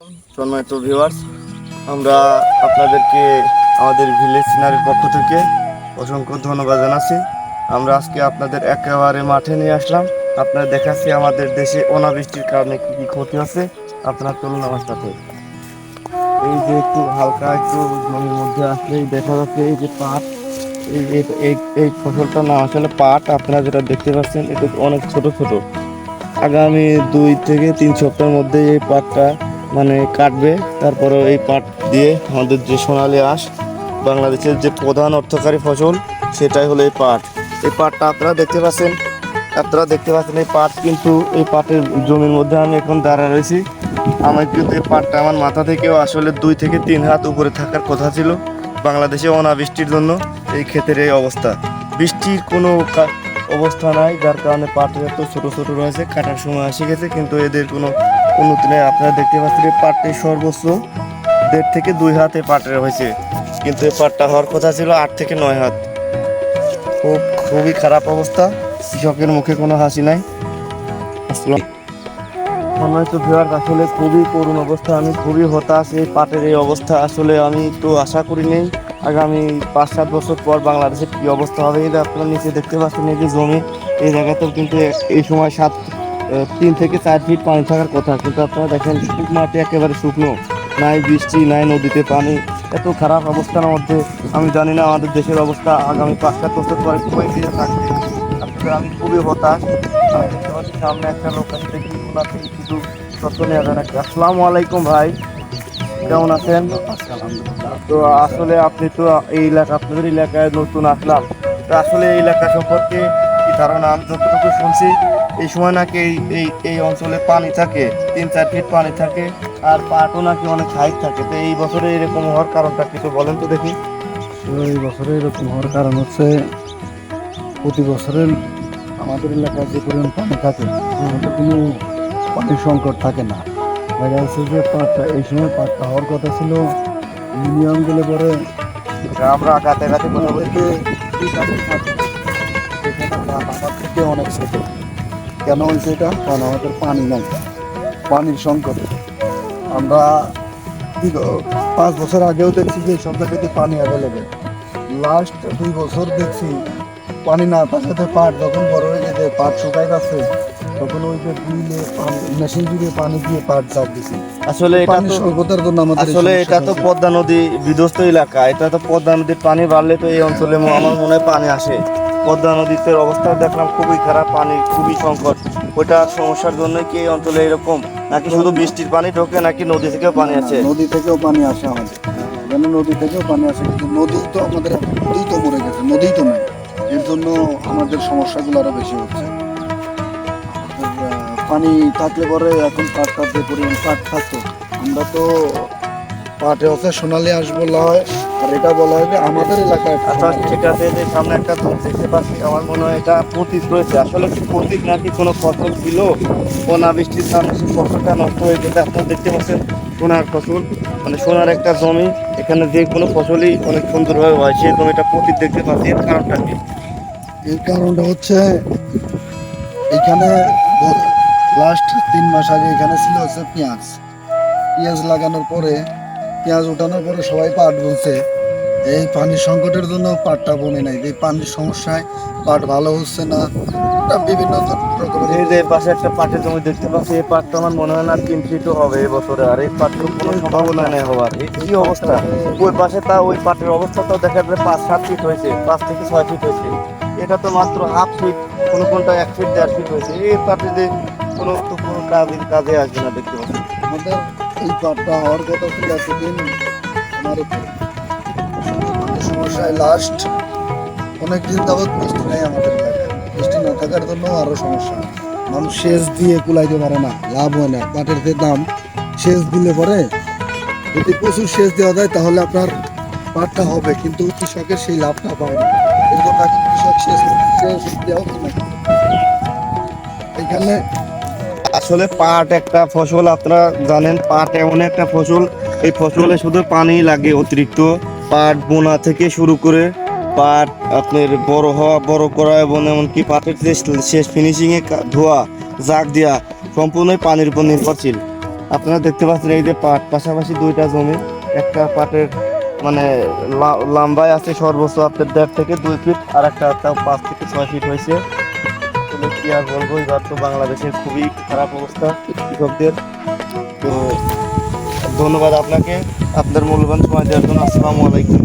সম্মানিত ভিউয়ার্স, আমরা আপনাদেরকে আমাদের ভিলেজ সিনারির পক্ষ থেকে অসংখ্য ধন্যবাদ জানাচ্ছি। আমরা আজকে আপনাদের একেবারে মাঠে নিয়ে আসলাম। আপনারা দেখাচ্ছি আমাদের দেশে অনাবৃষ্টির কারণে কী কী ক্ষতি হচ্ছে। আপনারা চলুন আমার সাথে। এই যে একটু হালকা একটু জমির মধ্যে আসলেই দেখা যাচ্ছে এই যে পাট, এই এই এই ফসলটার নাম আসলে পাট। আপনারা যেটা দেখতে পাচ্ছেন এটা অনেক ছোট ছোট। আগামী 2 থেকে 3 সপ্তাহের মধ্যে এই পাটটা মানে কাটবে। তারপরে এই পাট দিয়ে আমাদের যে সোনালী আঁশ, বাংলাদেশের যে প্রধান অর্থকারী ফসল, সেটাই হলো এই পাট। এই পাটটা আপনারা দেখতে পাচ্ছেন এই পাট, কিন্তু এই পাটের জমির মধ্যে আমি এখন দাঁড়া রয়েছি। আমার কিন্তু এই পাটটা আমার মাথা থেকেও আসলে 2 থেকে 3 হাত উপরে থাকার কথা ছিল। বাংলাদেশে অনাবৃষ্টির জন্য এই ক্ষেতের এই অবস্থা। বৃষ্টির কোনো অবস্থা নাই, যার কারণে পাটের এত ছোট ছোট রয়েছে। কাটার সময় এসে গেছে, কিন্তু এদের কোনো উন্নতি নেই। আপনারা দেখতে পাচ্ছেন এই পাটটি সর্বোচ্চ 1.5 থেকে 2 হাত এই পাটের হয়েছে, কিন্তু এই পাটটা হওয়ার কথা ছিল 8 থেকে 9 হাত। খুবই খারাপ অবস্থা। কৃষকের মুখে কোনো হাসি নাই। আসলে সম্মানিত ভিউয়ার, আসলে খুবই করুণ অবস্থা। আমি খুবই হতাশ। এই পাটের এই অবস্থা আসলে আমি তো আশা করি নেই আগামী 5-7 বছর পর বাংলাদেশের কী অবস্থা হবে। এই যে আপনারা নিচে দেখতে পাচ্ছেন এই যে জমি, এই জায়গাতেও কিন্তু এই সময় 3 থেকে 4 ফিট পানি থাকার কথা, কিন্তু আপনারা দেখেন মাটি একেবারে শুকনো, নাই বৃষ্টি নাই নদীতে পানি। এত খারাপ অবস্থার মধ্যে আমি জানি না আমাদের দেশের অবস্থা আগামী 5-7 বছর পরে খুবই ফিরে থাকবে। আসলে আমি খুবই হতাশ। আমি দেখতে পাচ্ছি সামনে একটা লোক আছে, দেখি ওনার থেকে কিছু তথ্য নেওয়া যায় নাকি। আসসালামু আলাইকুম ভাই, কেমন আছেন? তো আসলে আপনি তো আপনাদের এলাকায় নতুন আসলাম, তো আসলে এই এলাকা সম্পর্কে কি ধারণা? আমি যতটুকু শুনছি এই সময় নাকি এই অঞ্চলে পানি থাকে, 3-4 ফিট পানি থাকে, আর পাটও নাকি অনেক হাইট থাকে। তো এই বছরে এরকম হওয়ার কারণটা কিছু বলেন তো দেখি। এই বছরে এরকম হওয়ার কারণ হচ্ছে প্রতি বছরের আমাদের এলাকায় যে পরিমাণ পানি থাকে সেটা কোনো পানির সংকট থাকে না। দেখা যাচ্ছে যে পাটটা এই সময় পাটটা হওয়ার কথা ছিল মিনিমাম গেলে পরে আমরা কাতে কাতে কথা বলি। থেকে 20 থেকে 60, সেখানে আমার থেকে অনেক ছোট। কেন হয়েছে এটা? কারণ আমাদের পানি নাই, পানির সংকট। আমরা 5 বছর আগেও দেখছি যে সব জায়গাতে পানি অ্যাভেলেবেল। লাস্ট 2 বছর দেখছি পানি না থাকাতে পাট যখন বড় হয়ে গেছে, পাট শুকাই যাচ্ছে, তখন ওই যে বিলে মেশিন দিয়ে পানি দিয়ে পাট চাপ দিছি। আসলে এটা পানির তো স্বল্পতার জন্য আমাদের আসলে এটা তো পদ্মা নদী বিধ্বস্ত এলাকা। এটা তো পদ্মা নদীর পানি বাড়লে তো এই অঞ্চলে আমার মনে হয় পানি আসে। পদ্মা নদীতে অবস্থা দেখলাম খুবই খারাপ, পানি খুবই সংকট। ওইটার সমস্যার জন্য কি এই অঞ্চলে এরকম, নাকি শুধু বৃষ্টির পানি ঢোকে, নাকি নদী থেকেও পানি আসে? নদী থেকেও পানি আসে আমাদের এখানে, নদী থেকেও পানি আসে, কিন্তু নদী তো আমাদের নদী তো মরে গেছে, নদী তো নাই। এর জন্য আমাদের সমস্যাগুলো আরো বেশি হচ্ছে। পানি থাকলে পরে এখন পাটটার যে পরিমাণ পাট থাকতো, আমরা তো পাটে হচ্ছে সোনালি আঁশ বলা হয়, আর এটা বলা হয় যে আমাদের এলাকায় আচ্ছা ঠিক আছে, যে সামনে একটা ঝোপ দেখতে পাচ্ছি, আমার মনে হয় এটা প্রতীক রয়েছে। আসলে কি প্রতীক, নাকি কোনো ফসল ছিল অনাবৃষ্টির কারণে সেই ফসলটা নষ্ট হয়ে গেছে? আপনারা দেখতে পাচ্ছেন সোনার ফসল, মানে সোনার একটা জমি, এখানে যে কোনো ফসলই অনেক সুন্দরভাবে হয়, সেই জমিটা প্রতীক দেখতে পাচ্ছি। এর কারণটা কি? এর কারণটা হচ্ছে এখানে লাস্ট 3 মাস আগে এখানে ছিল হচ্ছে পেঁয়াজ। পেঁয়াজ লাগানোর পরে, পেঁয়াজ ওঠানোর পরে সবাই পাট বুনছে। এই পানির সংকটের জন্য পাটটা বনে নাই। এই পানির সমস্যায় পাট ভালো হচ্ছে না, এটা বিভিন্ন রকমের। এই যে পাশে একটা পাটের জমি দেখতে পাচ্ছি, এই পাটটা আমার মনে হয় না 3 ফিটও হবে এই বছরে, আর এই পাটের কোনো সম্ভাবনা নেই হওয়ার। এই কি অবস্থা? ওই পাশে ওই পাটের অবস্থাটাও দেখা যায় 5-7 ফিট হয়েছে, 5 থেকে 6 ফিট হয়েছে। এটা তো মাত্র হাফ ফিট, কোনটা 1 ফিট 1.5 ফিট হয়েছে। এই পাটে যে কোনো কাজে আসবে না দেখতে পাচ্ছি। আমাদের এই পাটটা হওয়ার কথা ছিল এতদিন। আমার পানির সমস্যায় লাস্ট অনেক দিন যাবৎ বৃষ্টি নেই আমাদের এলাকায়। বৃষ্টি না থাকার জন্য আরো সমস্যা। মানুষ সেচ দিয়ে কুলাইতে পারে না, লাভ হয় না। পাটের যে দাম, সেচ দিলে পরে যদি প্রচুর সেচ দেওয়া যায় তাহলে আপনার পাটটা হবে, কিন্তু কৃষকের সেই লাভটা পায় না। এর জন্য এখন কৃষক সেচ দেওয়া হয় না এখানে। আসলে পাট একটা ফসল, আপনারা জানেন পাট এমন একটা ফসল, এই ফসলে শুধু পানি লাগে অতিরিক্ত। পাট বোনা থেকে শুরু করে পাট আপনার বড় হওয়া, বড় করা, এবং এমনকি পাটের যে শেষ ফিনিশিংয়ে ধোয়া, জাগ দেওয়া, সম্পূর্ণই পানির উপর নির্ভরশীল। আপনারা দেখতে পাচ্ছেন এই যে পাট, পাশাপাশি দুইটা জমি, একটা পাটের মানে লম্বায় আছে সর্বোচ্চ আপনার 1.5 থেকে 2 ফিট, আর একটা 5 থেকে 6 ফিট হয়েছে। আসলে কি আর বলবো, এবার তো বাংলাদেশের খুবই খারাপ অবস্থা কৃষকদের। তো ধন্যবাদ আপনাকে আপনার মূল্যবান সময় দেওয়ার জন্য। আসসালামু আলাইকুম।